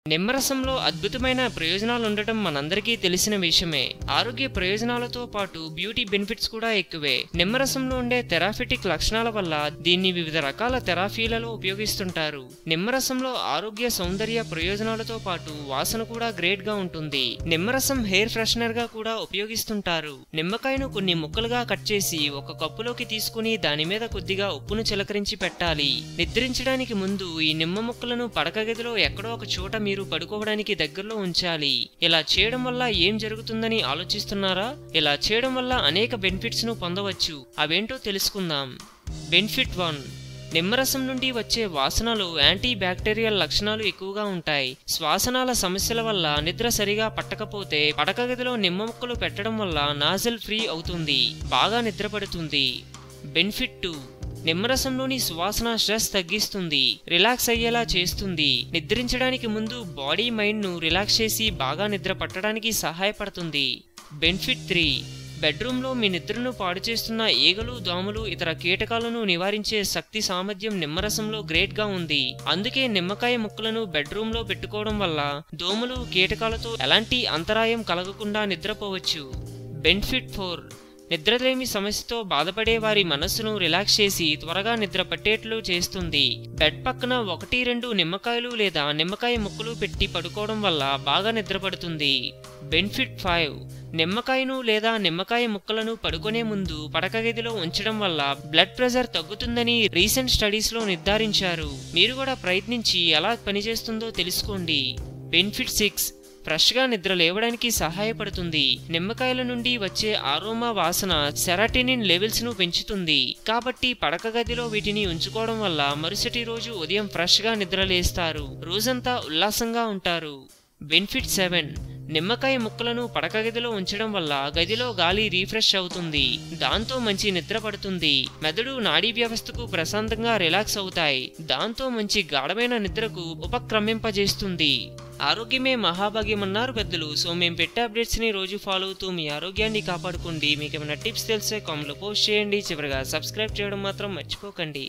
నిమ్మరసంలో అద్భుతమైన ప్రయోజనాలు ఉండటం మనందరికీ తెలిసిన విషయమే. ఆరోగ్య ప్రయోజనాలతో పాటు బ్యూటీ బెనిఫిట్స్ కూడా ఎక్కువే. నిమ్మరసంలో ఉండే థెరాప్యూటిక్ లక్షణాల వల్ల దీన్ని వివిధ రకాల థెరపీలలో ఉపయోగిస్తుంటారు. నిమ్మరసంలో ఆరోగ్య సౌందర్య ప్రయోజనాలతో పాటు వాసన కూడా గ్రేట్ గా ఉంటుంది. నిమ్మరసం హెయిర్ ఫ్రెషనర్ గా కూడా ఉపయోగిస్తుంటారు. నిమ్మకాయను కొన్ని ముక్కలుగా కట్ చేసి ఒక కప్పులోకి తీసుకుని దాని మీద కొద్దిగా ఉప్పును చిలకరించి పెట్టాలి. నిద్రించడానికి ముందు ఈ నిమ్మ ముక్కలను పడక గదిలో ఎక్కడో ఒక చోట మీరు పడుకోవడానికి దగ్గరలో ఉంచాలి. ఇలా చేయడం వల్ల ఏం జరుగుతుందని ఆలోచిస్తున్నారా? ఇలా చేయడం వల్ల అనేక బెనిఫిట్స్ ను పొందవచ్చు. అవేంటో తెలుసుకుందాం. బెనిఫిట్ 1. నిమ్మరసం నుండి వచ్చే వాసనలో యాంటీ బ్యాక్టీరియల్ లక్షణాలు ఎక్కువగా ఉంటాయి. శ్వాసనాల సమస్యల వల్ల నిద్ర సరిగా పట్టకపోతే పడక గదిలో నిమ్మ ముక్కలు పెట్టడం వల్ల నాజల్ ఫ్రీ అవుతుంది, బాగా నిద్ర పడుతుంది. బెనిఫిట్ 2. నిమ్మరసంలోని సువాసన స్ట్రెస్ తగ్గిస్తుంది, రిలాక్స్ అయ్యేలా చేస్తుంది. నిద్రించడానికి ముందు బాడీ మైండ్ ను రిలాక్స్ చేసి బాగా నిద్ర పట్టడానికి సహాయపడుతుంది. బెనిఫిట్ 3. బెడ్రూమ్లో మీ నిద్రను పాడు చేస్తున్న ఈగలు, దోమలు, ఇతర కీటకాలను నివారించే శక్తి సామర్థ్యం నిమ్మరసంలో గ్రేట్ గా ఉంది. అందుకే నిమ్మకాయ ముక్కలను బెడ్రూమ్లో పెట్టుకోవడం వల్ల దోమలు, కీటకాలతో ఎలాంటి అంతరాయం కలగకుండా నిద్రపోవచ్చు. బెనిఫిట్ 4. నిద్రలేమి సమస్యతో బాధపడే వారి మనస్సును రిలాక్స్ చేసి త్వరగా నిద్ర పట్టేట్లు చేస్తుంది. బెడ్ పక్కన 1-2 నిమ్మకాయలు లేదా నిమ్మకాయ ముక్కలు పెట్టి పడుకోవడం వల్ల బాగా నిద్ర పడుతుంది. బెనిఫిట్ 5. నిమ్మకాయను లేదా నిమ్మకాయ ముక్కలను పడుకునే ముందు పడక గదిలో ఉంచడం వల్ల బ్లడ్ ప్రెషర్ తగ్గుతుందని రీసెంట్ స్టడీస్ లో నిర్ధారించారు. మీరు కూడా ప్రయత్నించి ఎలా పనిచేస్తుందో తెలుసుకోండి. బెనిఫిట్ 6. ఫ్రెష్ గా నిద్ర లేవడానికి సహాయపడుతుంది. నిమ్మకాయల నుండి వచ్చే ఆరోమా వాసన సెరటినిన్ లెవెల్స్ ను పెంచుతుంది. కాబట్టి పడక గదిలో వీటిని ఉంచుకోవడం వల్ల మరుసటి రోజు ఉదయం ఫ్రెష్ గా నిద్రలేస్తారు, రోజంతా ఉల్లాసంగా ఉంటారు. బెనిఫిట్ 7. నిమ్మకాయ ముక్కలను పడక గదిలో ఉంచడం వల్ల గదిలో గాలి రీఫ్రెష్ అవుతుంది, దాంతో మంచి నిద్ర పడుతుంది. మెదడు, నాడీ వ్యవస్థకు ప్రశాంతంగా రిలాక్స్ అవుతాయి, దాంతో మంచి గాఢమైన నిద్రకు ఉపక్రమింపజేస్తుంది. ఆరోగ్యమే మహాభాగ్యమన్నారు పెద్దలు. సో మేము పెట్టే అప్డేట్స్ ని రోజు ఫాలో అవుతూ మీ ఆరోగ్యాన్ని కాపాడుకోండి. మీకు ఏమైనా టిప్స్ తెలిసే కామెంట్లో పోస్ట్ చేయండి. చివరిగా సబ్స్క్రైబ్ చేయడం మాత్రం మర్చిపోకండి.